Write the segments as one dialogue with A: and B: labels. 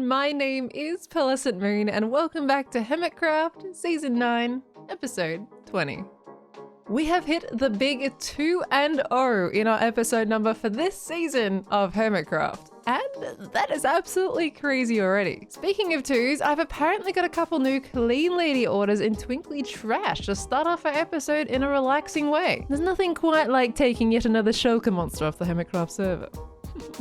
A: my name is PearlescentMoon and welcome back to Hermitcraft Season 9, Episode 20. We have hit the big 2-0 in our episode number for this season of Hermitcraft. And that is absolutely crazy already. Speaking of twos, I've apparently got a couple new Clean Lady orders in Twinkly Trash to start off our episode in a relaxing way. There's nothing quite like taking yet another shulker monster off the Hermitcraft server.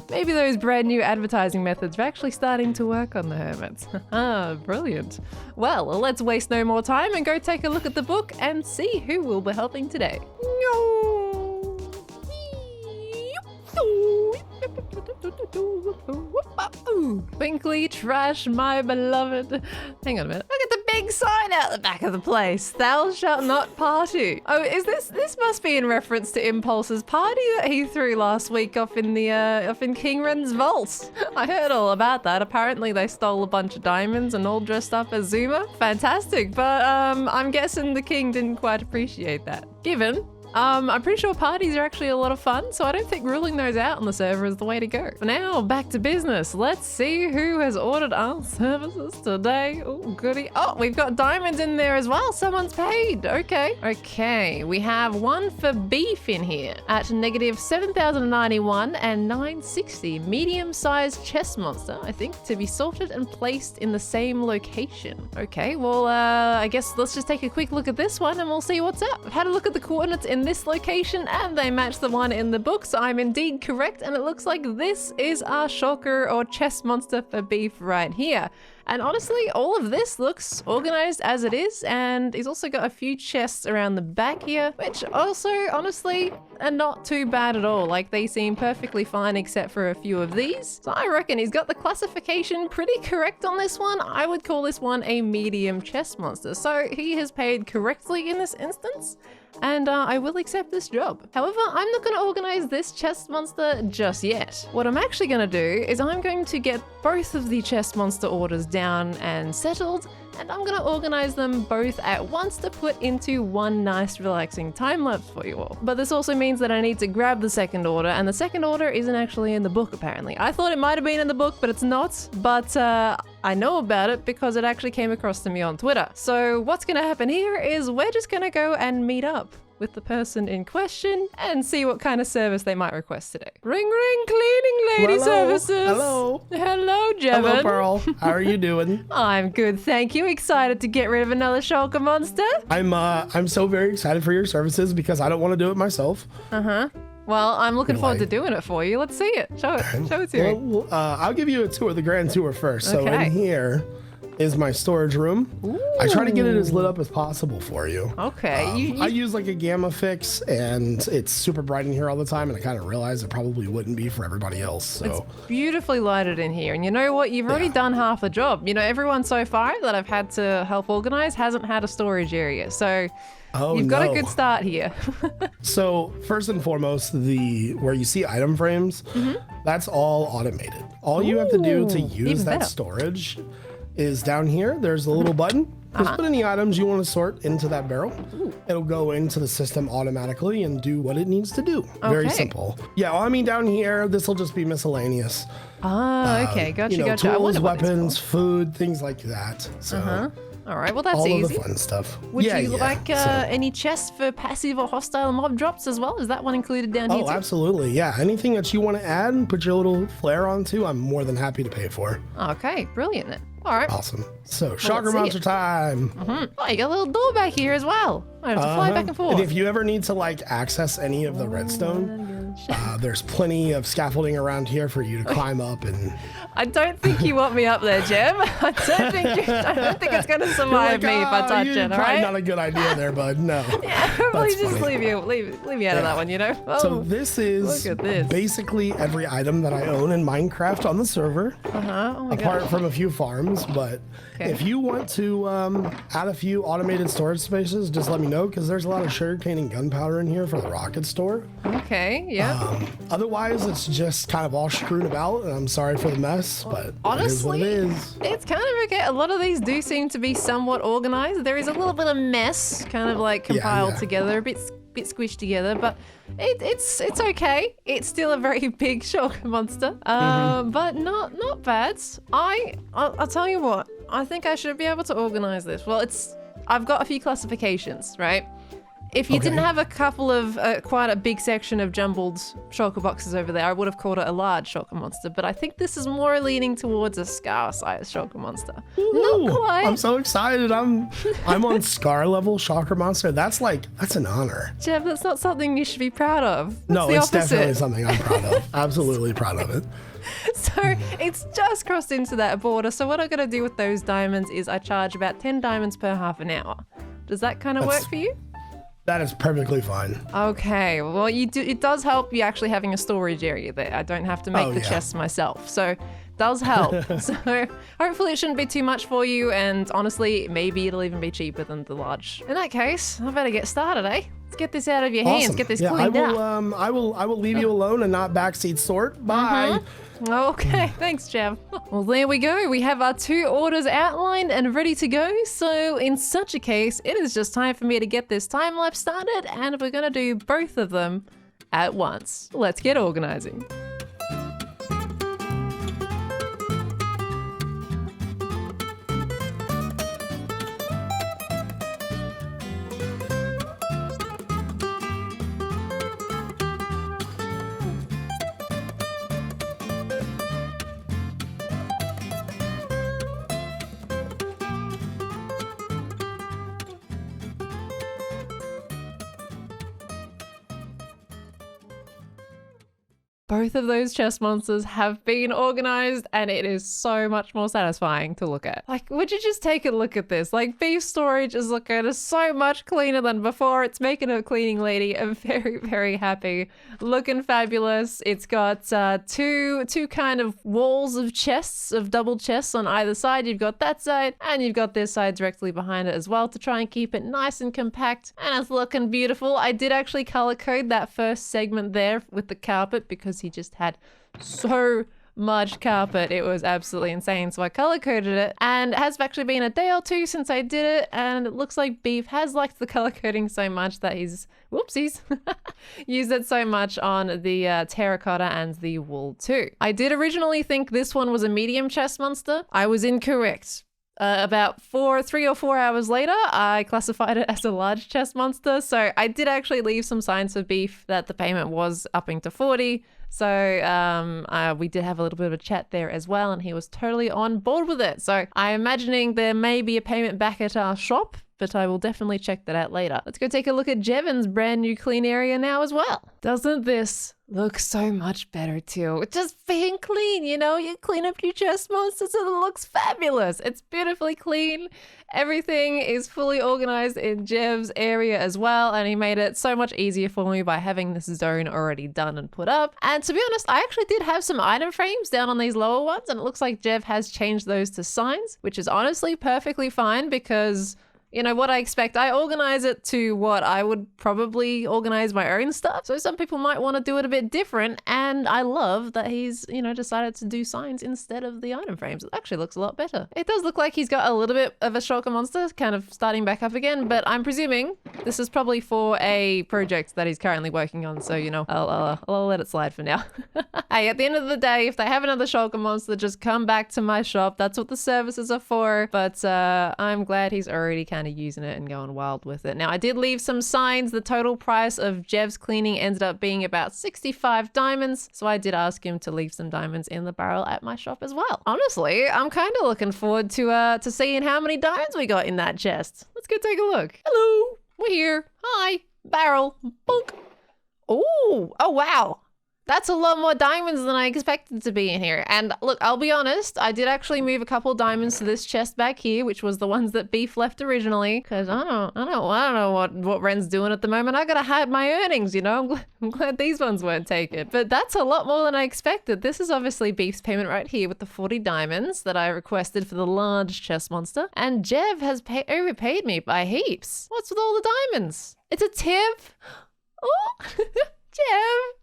A: Maybe those brand new advertising methods are actually starting to work on the hermits. Haha, brilliant. Well, let's waste no more time and go take a look at the book and see who will be helping today. Twinkly Trash, my beloved. Hang on a minute. Look at the big sign out the back of the place. Thou shalt not party. Oh, is this must be in reference to Impulse's party that he threw last week off in King Ren's vault. I heard all about that. Apparently they stole a bunch of diamonds and all dressed up as Zuma. Fantastic, but I'm guessing the king didn't quite appreciate that. Given I'm pretty sure parties are actually a lot of fun, so I don't think ruling those out on the server is the way to go. For now, back to business. Let's see who has ordered our services today. Oh, goody. Oh, we've got diamonds in there as well. Someone's paid. Okay, we have one for beef in here at negative 7,091 and 960. Medium-sized chest monster, I think, to be sorted and placed in the same location. Okay, well, I guess let's just take a quick look at this one and we'll see what's up. I've had a look at the coordinates in this location and they match the one in the book, so I'm indeed correct, and it looks like this is our shulker or chest monster for beef right here. And honestly, all of this looks organized as it is, and he's also got a few chests around the back here, which also, honestly, are not too bad at all. Like, they seem perfectly fine except for a few of these. So I reckon he's got the classification pretty correct on this one. I would call this one a medium chest monster. So he has paid correctly in this instance, and I will accept this job. However, I'm not going to organize this chest monster just yet. What I'm actually going to do is I'm going to get both of the chest monster orders down and settled, and I'm going to organize them both at once to put into one nice relaxing time lapse for you all. But this also means that I need to grab the second order, and the second order isn't actually in the book apparently. I thought it might have been in the book, but it's not. But I know about it because it actually came across to me on Twitter. So what's going to happen here is we're just going to go and meet up with the person in question and see what kind of service they might request today. Ring ring, cleaning lady services. Hello, Jevon.
B: Hello, Pearl. How are you doing?
A: I'm good, thank you. Excited to get rid of another shulker monster.
B: I'm so very excited for your services because I don't want to do it myself.
A: Well, I'm looking forward to doing it for you. Let's see it. Show it to me.
B: Well, I'll give you a tour, the grand tour first.
A: Okay.
B: So in here is my storage room.
A: Ooh.
B: I try to get it as lit up as possible for you.
A: Okay.
B: I use like a gamma fix, and it's super bright in here all the time, and I kind of realized it probably wouldn't be for everybody else. So
A: it's beautifully lighted in here, and you know what? You've already done half the job. You know, everyone so far that I've had to help organize hasn't had a storage area, so you've got a good start here.
B: So first and foremost, where you see item frames, that's all automated. All you have to do to use that storage is down here. There's a little button. Just put any items you want to sort into that barrel. It'll go into the system automatically and do what it needs to do. Very simple. Yeah, well, I mean, down here, this will just be miscellaneous.
A: Okay, gotcha.
B: Tools, weapons, food, things like that. So.
A: All right, well, that's
B: all
A: easy.
B: All of the fun stuff.
A: Would you like any chests for passive or hostile mob drops as well? Is that one included down here too?
B: Oh, absolutely. Yeah, anything that you want to add and put your little flair onto, I'm more than happy to pay for.
A: Okay, brilliant then. All right.
B: Awesome. So, shulker monster time.
A: Oh, you got a little door back here as well. I have to fly back and forth.
B: And if you ever need to like access any of the redstone, there's plenty of scaffolding around here for you to climb up. And
A: I don't think you want me up there, Jem. I don't think it's going to survive me if I touch it. All right.
B: Not a good idea there, bud. No.
A: Yeah, probably just leave me out of that one. You know. Oh,
B: so this is basically every item that I own in Minecraft on the server.
A: Oh my
B: apart from a few farms, but if you want to add a few automated storage spaces, just let me know, because there's a lot of sugarcane and gunpowder in here for the rocket store.
A: Okay, yeah.
B: Otherwise, it's just kind of all screwed about, and I'm sorry for the mess, but
A: honestly,
B: it is what it is.
A: It's kind of okay. A lot of these do seem to be somewhat organized. There is a little bit of mess kind of like compiled together, a bit bit squished together, but it's okay. It's still a very big shulker monster, but not bad. I'll tell you what. I think I should be able to organize this. Well, I've got a few classifications, right? If you didn't have a couple of, quite a big section of jumbled shulker boxes over there, I would have called it a large shulker monster, but I think this is more leaning towards a scar-sized shulker monster.
B: Ooh,
A: Not quite.
B: I'm so excited. I'm on scar level shulker monster. That's an honor.
A: Jeff, that's not something you should be proud of. That's
B: No,
A: the
B: it's
A: opposite.
B: definitely something I'm proud of. Absolutely proud of it.
A: So it's just crossed into that border. So what I'm going to do with those diamonds is I charge about 10 diamonds per half an hour. Does that kind of work for you?
B: That is perfectly fine.
A: Okay, well, it does help you actually having a storage area there. I don't have to make the chests myself, so it does help. So hopefully it shouldn't be too much for you, and honestly, maybe it'll even be cheaper than the large. In that case, I better get started, eh? Let's get this out of your hands, get this cleaned up.
B: I will leave you alone and not backseat sort. Bye.
A: Okay, thanks, Jeff. Well, there we go. We have our 2 orders outlined and ready to go. So in such a case, it is just time for me to get this time lapse started, and we're gonna do both of them at once. Let's get organizing. Both of those chest monsters have been organized, and it is so much more satisfying to look at. Like, would you just take a look at this? Like, beef storage is looking so much cleaner than before. It's making a cleaning lady very, very happy. Looking fabulous. It's got two kind of walls of chests, of double chests on either side. You've got that side, and you've got this side directly behind it as well to try and keep it nice and compact. And it's looking beautiful. I did actually color code that first segment there with the carpet because he just had so much carpet. It was absolutely insane. So I color coded it, and it has actually been a day or 2 since I did it, and it looks like Beef has liked the color coding so much that he's whoopsies used it so much on the terracotta and the wool too. I did originally think this one was a medium chest monster. I was incorrect. About 3 or 4 hours later, I classified it as a large chest monster. So I did actually leave some signs for Beef that the payment was upping to 40. So we did have a little bit of a chat there as well, and he was totally on board with it. So I'm imagining there may be a payment back at our shop, but I will definitely check that out later. Let's go take a look at Jevon's brand new clean area now as well. Doesn't this look so much better too? It's just being clean, you know? You clean up your chest monsters and it looks fabulous. It's beautifully clean. Everything is fully organized in Jev's area as well, and he made it so much easier for me by having this zone already done and put up. And to be honest, I actually did have some item frames down on these lower ones, and it looks like Jev has changed those to signs, which is honestly perfectly fine because you know what I expect. I organize it to what I would probably organize my own stuff. So some people might want to do it a bit different. And I love that he's, you know, decided to do signs instead of the item frames. It actually looks a lot better. It does look like he's got a little bit of a shulker monster kind of starting back up again, but I'm presuming this is probably for a project that he's currently working on. So, you know, I'll let it slide for now. Hey, at the end of the day, if they have another shulker monster, just come back to my shop. That's what the services are for. But I'm glad he's already kind of using it and going wild with it. Now, I did leave some signs. The total price of Jev's cleaning ended up being about 65 diamonds. So I did ask him to leave some diamonds in the barrel at my shop as well. Honestly, I'm kind of looking forward to seeing how many diamonds we got in that chest. Let's go take a look. Hello, we're here. Hi, barrel. Bonk. Oh, wow. That's a lot more diamonds than I expected to be in here. And look, I'll be honest, I did actually move a couple diamonds to this chest back here, which was the ones that Beef left originally. Because I don't know what Ren's doing at the moment. I gotta hide my earnings, you know. I'm glad these ones weren't taken. But that's a lot more than I expected. This is obviously Beef's payment right here with the 40 diamonds that I requested for the large chest monster. And Jev has overpaid me by heaps. What's with all the diamonds? It's a tip. Oh, Jev.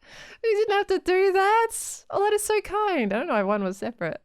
A: You didn't have to do that. Oh, that is so kind. I don't know why one was separate.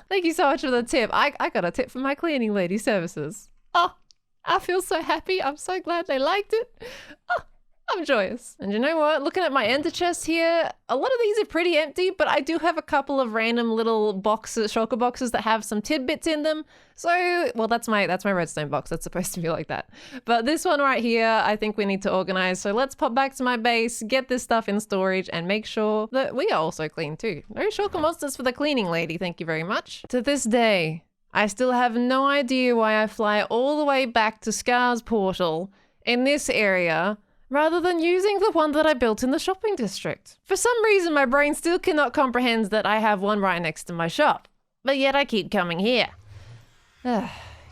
A: Thank you so much for the tip. I got a tip for my cleaning lady services. Oh, I feel so happy. I'm so glad they liked it. Oh, I'm joyous. And you know what? Looking at my ender chest here, a lot of these are pretty empty, but I do have a couple of random little boxes, shulker boxes that have some tidbits in them. So, well, that's my redstone box. That's supposed to be like that. But this one right here, I think we need to organize. So let's pop back to my base, get this stuff in storage, and make sure that we are also clean too. No shulker monsters for the cleaning lady. Thank you very much. To this day, I still have no idea why I fly all the way back to Scar's portal in this area rather than using the one that I built in the shopping district. For some reason, my brain still cannot comprehend that I have one right next to my shop, but yet I keep coming here.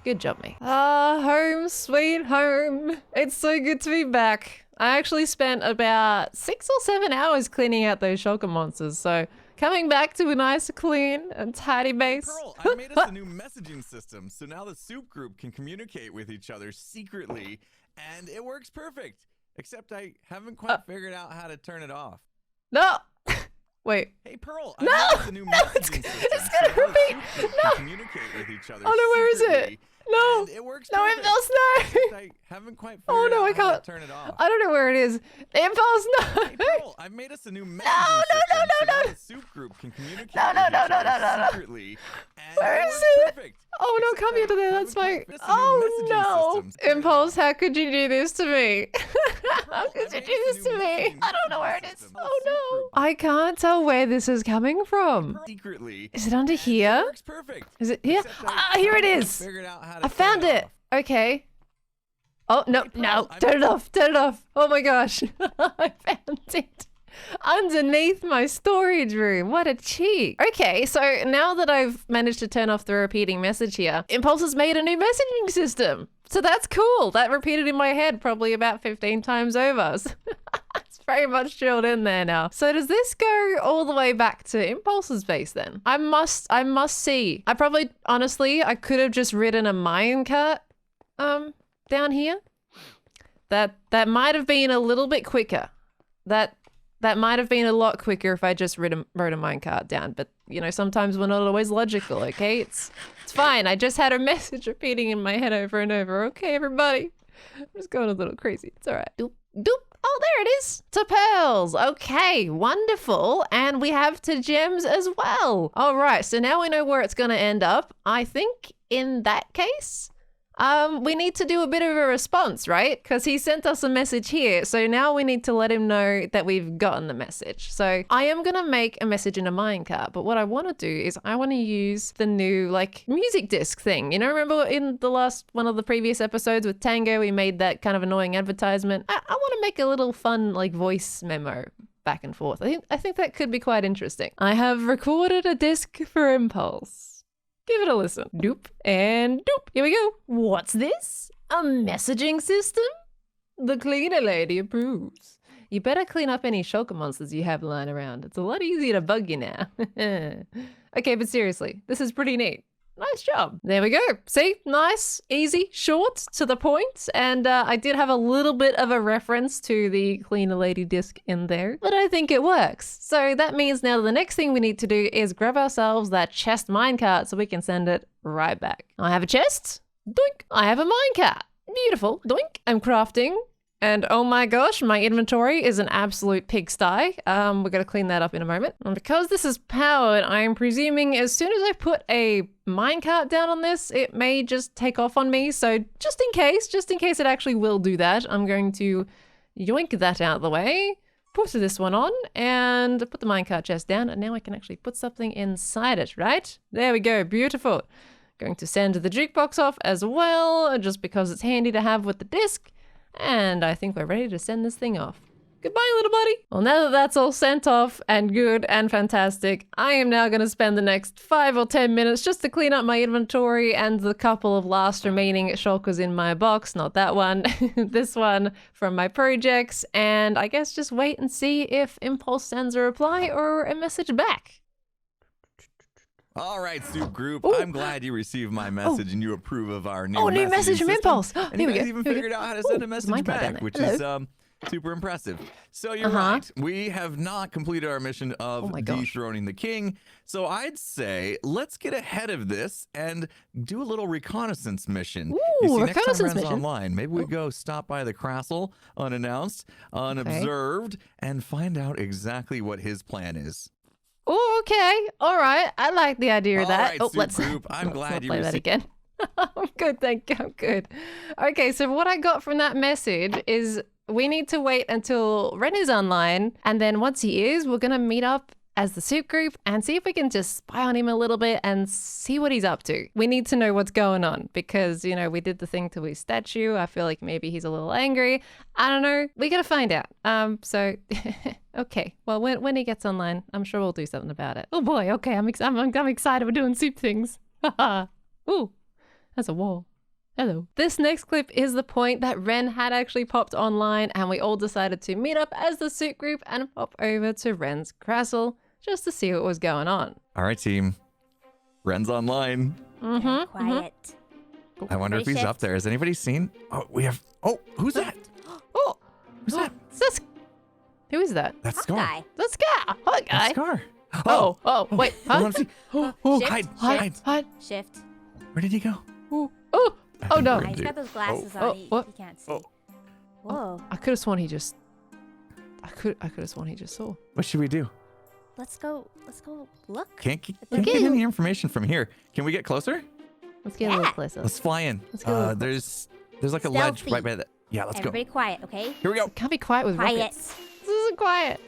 A: Good job, me. Home sweet home. It's so good to be back. I actually spent about 6 or 7 hours cleaning out those shulker monsters, so coming back to a nice, clean, and tidy base.
C: Pearl, I made us a new messaging system, so now the soup group can communicate with each other secretly, and it works perfect. Except I haven't quite figured out how to turn it off.
A: No! Wait.
C: Hey, Pearl, I made us a new messaging system,
A: it's gonna
C: so now the
A: repeat.
C: soup group can communicate with each other
A: Oh no, where is it?
C: secretly,
A: No!
C: and it works
A: No,
C: perfect.
A: Impulse, no!
C: Except I haven't quite figured
A: Oh no, I
C: out how
A: can't.
C: to turn it off.
A: I don't know where it is. Impulse, no!
C: Hey, Pearl, I've made us a new messaging
A: no,
C: system,
A: no,
C: so
A: no.
C: now the soup group can communicate
A: No,
C: with
A: no,
C: each
A: no, no,
C: other
A: no, no.
C: secretly, and
A: Where
C: it
A: is
C: works
A: it?
C: perfect.
A: Oh no,
C: Except
A: come
C: I
A: here to there, that's
C: haven't
A: my...
C: quite figured out
A: Oh
C: messaging
A: no!
C: systems. Turn it
A: Impulse,
C: off.
A: how could you do this to me? How could you
C: I
A: do
C: made
A: this
C: us a
A: to
C: new
A: me?
C: messaging
A: I don't know where it is.
C: system.
A: Oh
C: Soup group.
A: no! I can't tell where this is coming from.
C: Secretly.
A: Is it under
C: and
A: here?
C: It works perfect.
A: Is it here?
C: Except I
A: Here it
C: haven't
A: is!
C: figured out how to
A: I
C: turn
A: found it!
C: off.
A: Okay. Oh, no,
C: Hey, Pearl,
A: no.
C: I'm-
A: Turn it off, turn it off. Oh my gosh. I found it. Underneath my storage room. What a cheat. Okay, so now that I've managed to turn off the repeating message here, Impulse has made a new messaging system. So that's cool. That repeated in my head probably about 15 times over. It's very much drilled in there now. So does this go all the way back to Impulse's base then? I must see. I probably, honestly, I could have just ridden a minecart down here. That might have been a little bit quicker. That might have been a lot quicker if I just rode a minecart down, but you know, sometimes we're not always logical, okay? It's fine. I just had a message repeating in my head over and over. Okay, everybody. I'm just going a little crazy. It's all right. Doop, doop. Oh, there it is. To pearls. Okay, wonderful. And we have to gems as well. All right, so now we know where it's going to end up. I think in that case, we need to do a bit of a response, right? Because he sent us a message here. So now we need to let him know that we've gotten the message. So I am going to make a message in a minecart. But what I want to do is I want to use the new like music disc thing. You know, remember in the last one of the previous episodes with Tango, we made that kind of annoying advertisement. I want to make a little fun like voice memo back and forth. I think that could be quite interesting. I have recorded a disc for Impulse. Give it a listen. Doop and doop. Here we go. What's this? A messaging system? The cleaner lady approves. You better clean up any shulker monsters you have lying around. It's a lot easier to bug you now. Okay, but seriously, this is pretty neat. Nice job. There we go. See? Nice, easy, short, to the point. And I did have a little bit of a reference to the cleaner lady disc in there, but I think it works. So that means now the next thing we need to do is grab ourselves that chest minecart so we can send it right back. I have a chest. Doink. I have a minecart. Beautiful. Doink. I'm crafting. And oh my gosh, my inventory is an absolute pigsty. We're gonna clean that up in a moment. And because this is powered, I'm presuming as soon as I put a minecart down on this, it may just take off on me. So just in case it actually will do that, I'm going to yoink that out of the way, put this one on, and put the minecart chest down. And now I can actually put something inside it, right? There we go, beautiful. Going to send the jukebox off as well, just because it's handy to have with the disc. And I think we're ready to send this thing off. Goodbye, little buddy. Well, now that that's all sent off and good and fantastic, I am now going to spend the next 5 or 10 minutes just to clean up my inventory and the couple of last remaining shulkers in my box. Not that one, this one from my projects. And I guess just wait and see if Impulse sends a reply or a message back.
C: All right, Soup Group.
A: Ooh.
C: I'm glad you received my message and you approve of our new
A: New message from
C: system.
A: Impulse.
C: And
A: Here
C: you
A: we
C: guys
A: go.
C: even
A: Here we
C: figured
A: go.
C: out how to send a
A: Ooh, there's
C: message
A: a minecart down
C: back,
A: there.
C: which
A: Hello.
C: is super impressive. So you're right. We have not completed our mission of dethroning the king. So I'd say let's get ahead of this and do a little reconnaissance mission.
A: Ooh,
C: you see,
A: reconnaissance
C: next time Ren's
A: mission.
C: online, maybe we go stop by the castle unannounced, unobserved, and find out exactly what his plan is.
A: Oh, okay. All right. I like the idea of that.
C: All right,
A: oh,
C: Soup
A: let's
C: Group. I'm
A: let's
C: glad
A: not
C: you
A: play that
C: received.
A: again. I'm good, thank you. I'm good. Okay, so what I got from that message is we need to wait until Ren is online, and then once he is, we're gonna meet up as the Soup Group and see if we can just spy on him a little bit and see what he's up to. We need to know what's going on because, you know, we did the thing to his statue. I feel like maybe he's a little angry. I don't know. We gotta find out. So okay. Well, when he gets online, I'm sure we'll do something about it. Oh boy. Okay. I'm excited. We're doing soup things. Haha. Ooh, that's a wall. Hello. This next clip is the point that Ren had actually popped online and we all decided to meet up as the Soup Group and pop over to Ren's castle just to see what was going on.
C: All right, team. Ren's online.
D: Quiet.
C: I wonder if he's up there. Has anybody seen? Oh, we have. Oh, who's that?
A: Oh,
C: Who's that?
A: Who is that?
C: That's
D: Hot
C: Scar.
D: guy.
A: That's Scar. Hi, guy.
C: That's Scar.
A: Oh, wait.
C: I
A: Huh?
C: want to see.
D: Shift,
C: Hide.
A: Hide.
D: Shift.
C: Where did he go?
A: Oh,
C: I
A: oh
C: think
A: no.
C: we're
D: He's
C: gonna
D: got those glasses
A: Oh,
D: on. He
A: what?
D: can't see.
C: Oh.
D: Whoa.
A: I could have sworn he just. I could have sworn he just saw.
C: What should we do?
D: Let's go look.
C: Can't get
A: Okay.
C: any information from here. Can we get closer?
A: Let's get a little closer.
C: Let's fly in.
A: Let's go a little
C: There's like a ledge
D: Stealthy.
C: right by that. Yeah, let's
D: Everybody quiet, okay?
C: go. Here we go.
A: Can't be quiet with
D: Quiet.
A: rockets. This isn't quiet.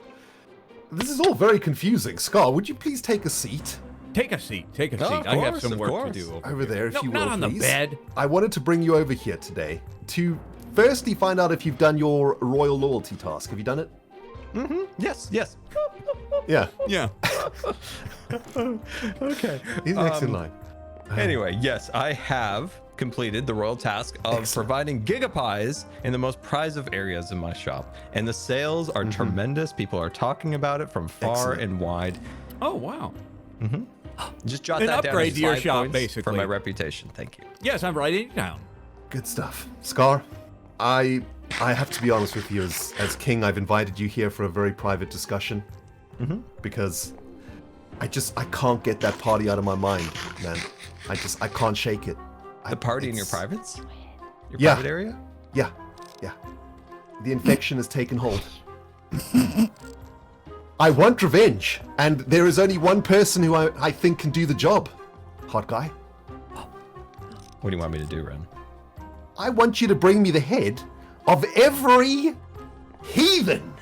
E: This is all very confusing. Scar, would you please take a seat?
F: Take a seat. Take a
C: Oh,
F: seat.
C: of
F: I have
C: course,
F: some
C: of
F: work
C: course.
F: to do.
E: Over there, if
F: No,
E: you will,
F: not on
E: please.
F: the bed.
E: I wanted to bring you over here today to firstly find out if you've done your royal loyalty task. Have you done it?
F: Yes.
E: Yeah.
F: Yeah.
E: Okay. He's next in line.
F: Anyway, yes, I have completed the royal task of providing gigapies in the most prized of areas in my shop. And the sales are tremendous. People are talking about it from far
E: Excellent.
F: and wide.
G: Oh, wow.
F: Just jot
G: An
F: that down
G: upgrade
F: as
G: to your
F: 5
G: shop,
F: points for
G: basically.
F: my reputation. Thank you.
G: Yes, I'm writing it down.
E: Good stuff. Scar, I have to be honest with you. As king, I've invited you here for a very private discussion. Because I can't get that party out of my mind, man. I can't shake it.
F: The party in your privates? Your
E: Yeah.
F: private area?
E: Yeah. The infection has taken hold. I want revenge, and there is only one person who I think can do the job. Hot guy.
F: What do you want me to do, Ren?
E: I want you to bring me the head of every heathen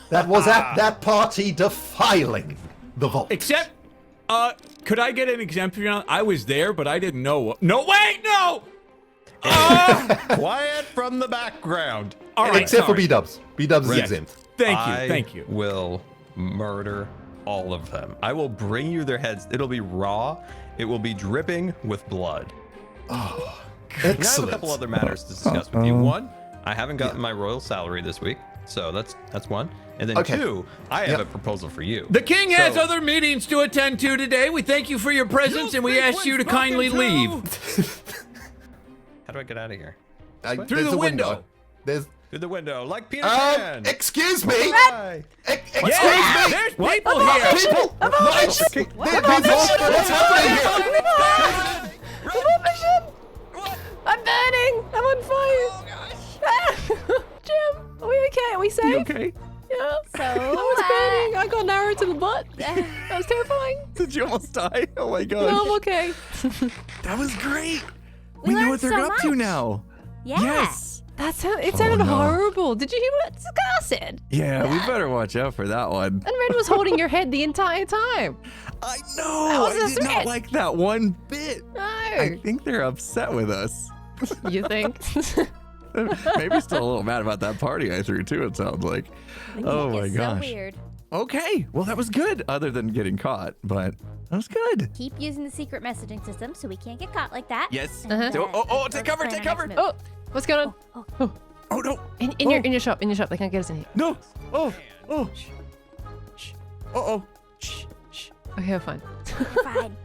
E: that was at that party defiling the vault.
G: Except, could I get an exemption on? I was there, but I didn't know what. No, wait, no!
F: Quiet from the background.
G: All right,
E: Except for
G: sorry.
E: B-dubs. B-dubs is
G: Yes.
E: exempt.
G: Thank you.
F: I will murder all of them. I will bring you their heads. It'll be raw. It will be dripping with blood. And I have a
E: Excellent.
F: couple other matters to discuss with you. One, I haven't gotten my royal salary this week, so that's one. And then
E: Okay.
F: two, I have
E: Yep.
F: a proposal for you.
G: The king has
F: So-
G: other meetings to attend to today. We thank you for your presence, and we ask you to kindly leave.
F: How do I get out of here?
G: Through
E: There's
G: the
E: a
G: window.
E: There's.
F: Through the window, like Peter Pan.
E: Excuse me.
F: Bye.
E: Excuse
G: Yeah,
E: me.
G: there's people here.
E: People. What's happening here?
A: I'm burning. I'm on fire. Jim, are we okay? Are we safe?
C: Okay.
A: Yeah.
D: So,
A: I was burning. I got an arrow to the butt. That was terrifying.
C: Did you almost die? Oh my gosh.
A: No, I'm okay.
C: That was great.
D: We
C: know
D: learned
C: what they're
D: so
C: up to
D: much.
C: now.
D: Yeah.
C: Yes.
A: It sounded
C: no.
A: horrible. Did you hear what Scar said?
C: Yeah, we better watch out for that one.
A: And Red was holding your head the entire time.
C: I know.
A: was
C: I
A: a
C: did not
A: threat.
C: like that one bit.
A: No.
C: I think they're upset with us.
A: You think?
C: Maybe still a little mad about that party I threw too, it sounds like. Oh my
D: It's
C: gosh.
D: so weird.
C: Okay, well that was good, other than getting caught, but that was good.
D: Keep using the secret messaging system so we can't get caught like that.
C: Yes.
D: And,
C: Oh, take cover,
D: plan
C: take
D: our
C: cover.
D: next move.
A: Oh, what's going on?
C: Oh no.
A: In your shop. They can't get us in here.
C: No. Oh. Uh-oh.
A: Okay, we're fine.
D: We're fine.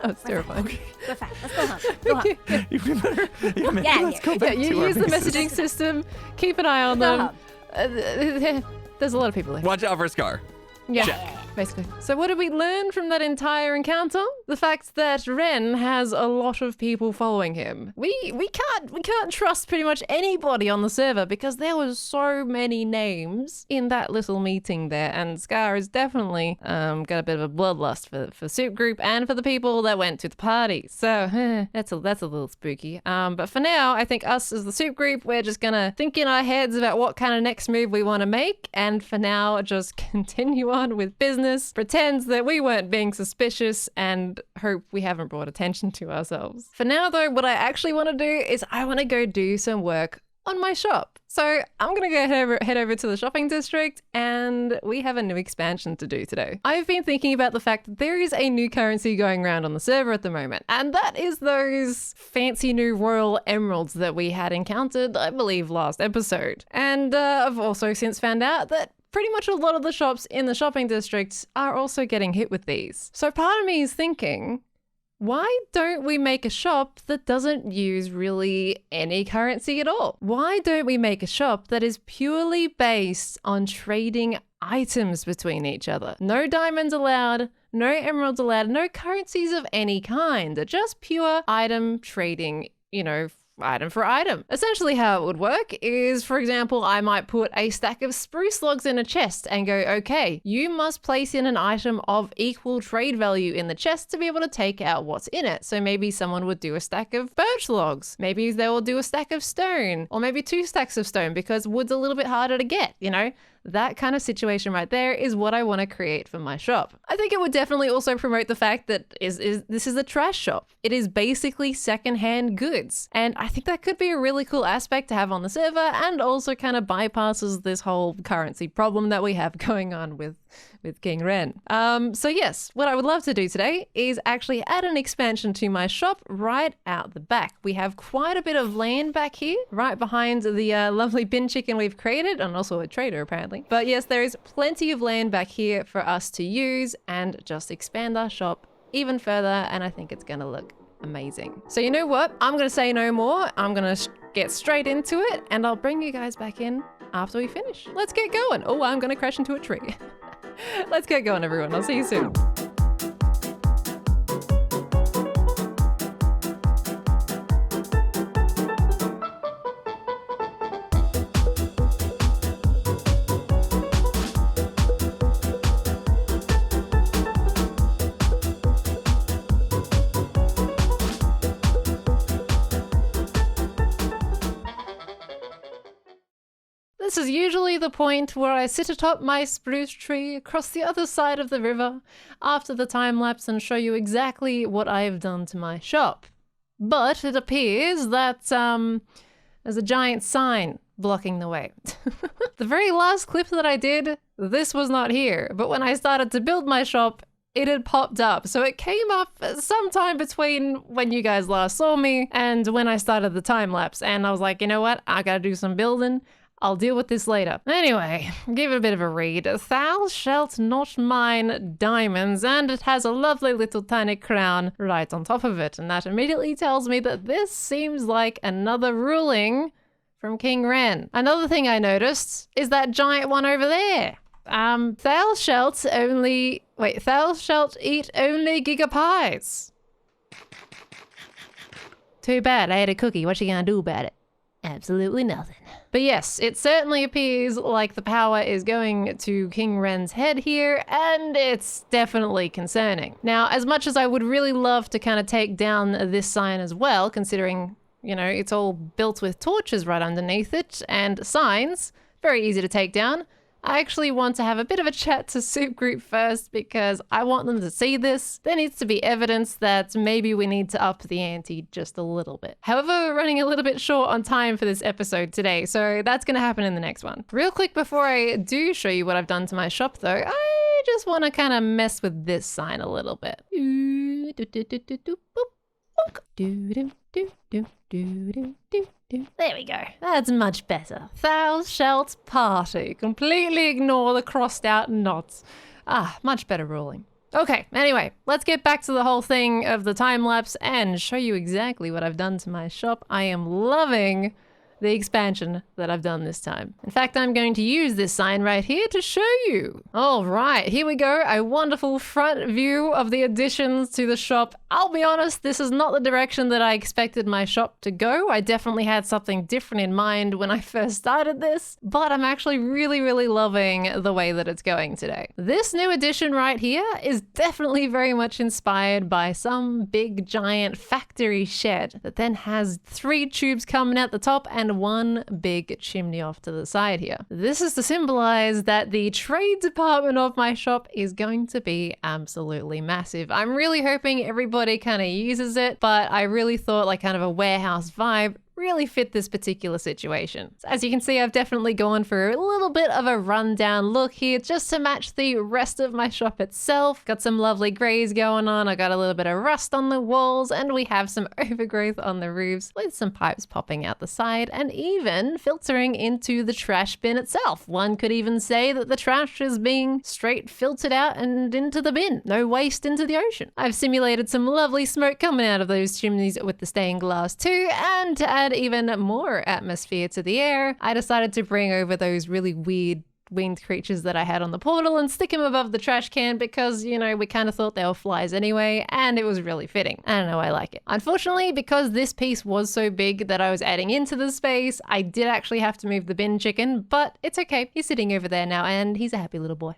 A: Oh, it's terrifying.
D: We're fine. Let's go home. Go home.
C: We better, maybe
D: Yeah,
C: let's go
A: Yeah,
C: back
A: you
C: to our
A: use the
C: bases.
A: messaging system. Keep an eye on
D: Go
A: them.
D: home.
A: There's a lot of people here.
C: Watch out for Scar.
A: Yeah, basically. So what did we learn from that entire encounter? The fact that Ren has a lot of people following him. We can't trust pretty much anybody on the server because there was so many names in that little meeting there, and Scar is definitely got a bit of a bloodlust for Soup Group and for the people that went to the party. So that's a little spooky. But for now, I think us as the Soup Group, we're just gonna think in our heads about what kind of next move we want to make, and for now, just continue on with business, pretend that we weren't being suspicious, and hope we haven't brought attention to ourselves. For now though, what I actually want to do is I want to go do some work on my shop. So I'm gonna go head over to the shopping district, and we have a new expansion to do today. I've been thinking about the fact that there is a new currency going around on the server at the moment, and that is those fancy new royal emeralds that we had encountered, I believe, last episode. And I've also since found out that pretty much a lot of the shops in the shopping district are also getting hit with these. So part of me is thinking, why don't we make a shop that doesn't use really any currency at all? Why don't we make a shop that is purely based on trading items between each other? No diamonds allowed, no emeralds allowed, no currencies of any kind, just pure item trading, you know, item for item. Essentially how it would work is, for example, I might put a stack of spruce logs in a chest and go, okay, you must place in an item of equal trade value in the chest to be able to take out what's in it. So maybe someone would do a stack of birch logs. Maybe they will do a stack of stone, or maybe 2 stacks of stone because wood's a little bit harder to get, you know? That kind of situation right there is what I want to create for my shop. I think it would definitely also promote the fact that this is a trash shop. It is basically secondhand goods. And I think that could be a really cool aspect to have on the server, and also kind of bypasses this whole currency problem that we have going on with King Ren. So yes, what I would love to do today is actually add an expansion to my shop right out the back. We have quite a bit of land back here, right behind the lovely bin chicken we've created, and also a trader apparently. But yes, there is plenty of land back here for us to use and just expand our shop even further, and I think it's gonna look amazing. So you know what? I'm gonna say no more. I'm gonna get straight into it, and I'll bring you guys back in after we finish. Let's get going. Oh, I'm gonna crash into a tree. Let's get going, everyone. I'll see you soon. This is usually the point where I sit atop my spruce tree across the other side of the river after the time lapse and show you exactly what I have done to my shop. But it appears that there's a giant sign blocking the way. The very last clip that I did, this was not here, but when I started to build my shop, it had popped up. So it came up sometime between when you guys last saw me and when I started the time lapse, and I was like, you know what, I gotta do some building. I'll deal with this later. Anyway, give it a bit of a read. Thou shalt not mine diamonds, and it has a lovely little tiny crown right on top of it. And that immediately tells me that this seems like another ruling from King Ren. Another thing I noticed is that giant one over there. Thou shalt eat only gigapies. Too bad, I had a cookie. What you gonna do about it? Absolutely nothing. But yes, it certainly appears like the power is going to King Ren's head here, and it's definitely concerning. Now, as much as I would really love to kind of take down this sign as well, considering, you know, it's all built with torches right underneath it, and signs, very easy to take down, I actually want to have a bit of a chat to Soup Group first because I want them to see this. There needs to be evidence that maybe we need to up the ante just a little bit. However, we're running a little bit short on time for this episode today, so that's going to happen in the next one. Real quick before I do show you what I've done to my shop though, I just want to kind of mess with this sign a little bit. There we go. That's much better. Thou shalt party. Completely ignore the crossed out knots. Much better ruling. Okay, anyway, let's get back to the whole thing of the time lapse and show you exactly what I've done to my shop. I am loving the expansion that I've done this time. In fact, I'm going to use this sign right here to show you. All right, here we go. A wonderful front view of the additions to the shop. I'll be honest, this is not the direction that I expected my shop to go. I definitely had something different in mind when I first started this, but I'm actually really, really loving the way that it's going today. This new addition right here is definitely very much inspired by some big giant factory shed that then has 3 tubes coming out the top and 1 big chimney off to the side here. This is to symbolize that the trade department of my shop is going to be absolutely massive. I'm really hoping everybody kind of uses it, but I really thought like kind of a warehouse vibe really fit this particular situation. So as you can see, I've definitely gone for a little bit of a rundown look here just to match the rest of my shop itself. Got some lovely grays going on. I got a little bit of rust on the walls, and we have some overgrowth on the roofs with some pipes popping out the side and even filtering into the trash bin itself. One could even say that the trash is being straight filtered out and into the bin. No waste into the ocean. I've simulated some lovely smoke coming out of those chimneys with the stained glass too, and to add even more atmosphere to the air, I decided to bring over those really weird winged creatures that I had on the portal and stick them above the trash can because, you know, we kind of thought they were flies anyway, and it was really fitting. I don't know, I like it. Unfortunately, because this piece was so big that I was adding into the space, I did actually have to move the bin chicken, but it's okay. He's sitting over there now, and he's a happy little boy.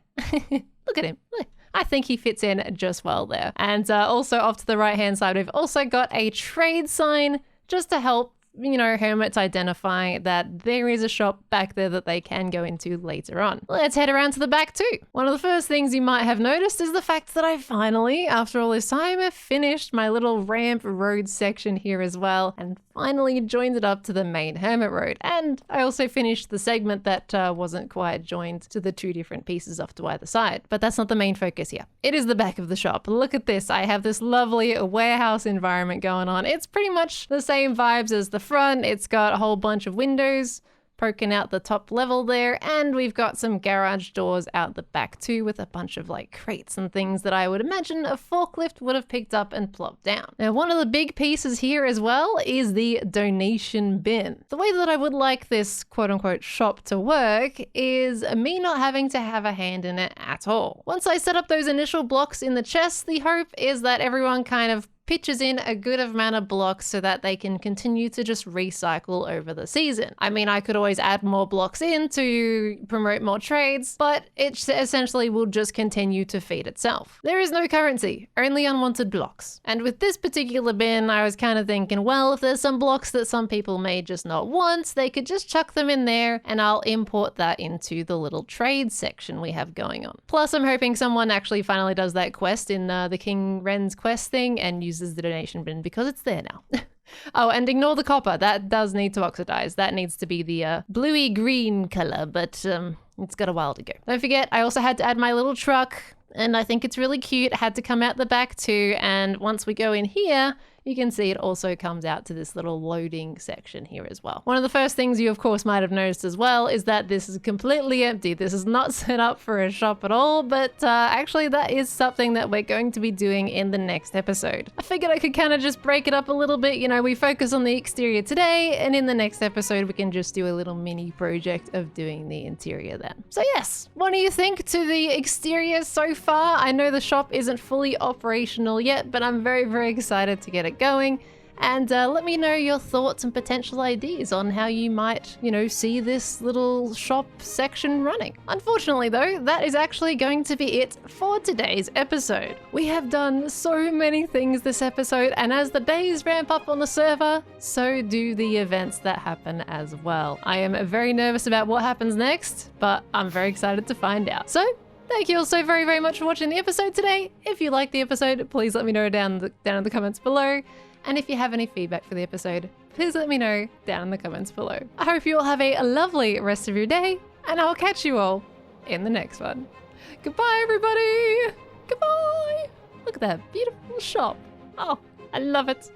A: Look at him. Look. I think he fits in just well there. And also off to the right-hand side, we've also got a trade sign just to help, you know, hermits identify that there is a shop back there that they can go into later on. Let's head around to the back too. One of the first things you might have noticed is the fact that I finally, after all this time, have finished my little ramp road section here as well, and finally joined it up to the main hermit road. And I also finished the segment that wasn't quite joined to the 2 different pieces off to either side. But that's not the main focus here. It is the back of the shop. Look at this. I have this lovely warehouse environment going on. It's pretty much the same vibes as the front. It's got a whole bunch of windows poking out the top level there, and we've got some garage doors out the back too with a bunch of like crates and things that I would imagine a forklift would have picked up and plopped down. Now, one of the big pieces here as well is the donation bin. The way that I would like this quote-unquote shop to work is me not having to have a hand in it at all. Once I set up those initial blocks in the chest, the hope is that everyone kind of pitches in a good amount of blocks so that they can continue to just recycle over the season. I mean, I could always add more blocks in to promote more trades, but it essentially will just continue to feed itself. There is no currency, only unwanted blocks. And with this particular bin, I was kind of thinking, well, if there's some blocks that some people may just not want, they could just chuck them in there and I'll import that into the little trade section we have going on. Plus, I'm hoping someone actually finally does that quest in the King Wren's quest thing and uses the donation bin because it's there now. Oh, and ignore the copper. That does need to oxidize. That needs to be the bluey green color, but it's got a while to go. Don't forget, I also had to add my little truck, and I think it's really cute. It had to come out the back too, and once we go in here, you can see it also comes out to this little loading section here as well. One of the first things you of course might have noticed as well is that this is completely empty. This is not set up for a shop at all, but actually that is something that we're going to be doing in the next episode. I figured I could kind of just break it up a little bit. You know, we focus on the exterior today, and in the next episode we can just do a little mini project of doing the interior then. So yes, what do you think to the exterior so far? I know the shop isn't fully operational yet, but I'm very, very excited to get it going, and let me know your thoughts and potential ideas on how you might, you know, see this little shop section running. Unfortunately though, that is actually going to be it for today's episode. We have done so many things this episode, and as the days ramp up on the server, so do the events that happen as well. I am very nervous about what happens next, but I'm very excited to find out. So thank you all so very, very much for watching the episode today. If you liked the episode, please let me know down in the comments below. And if you have any feedback for the episode, please let me know down in the comments below. I hope you all have a lovely rest of your day, and I'll catch you all in the next one. Goodbye, everybody. Goodbye. Look at that beautiful shop. Oh, I love it.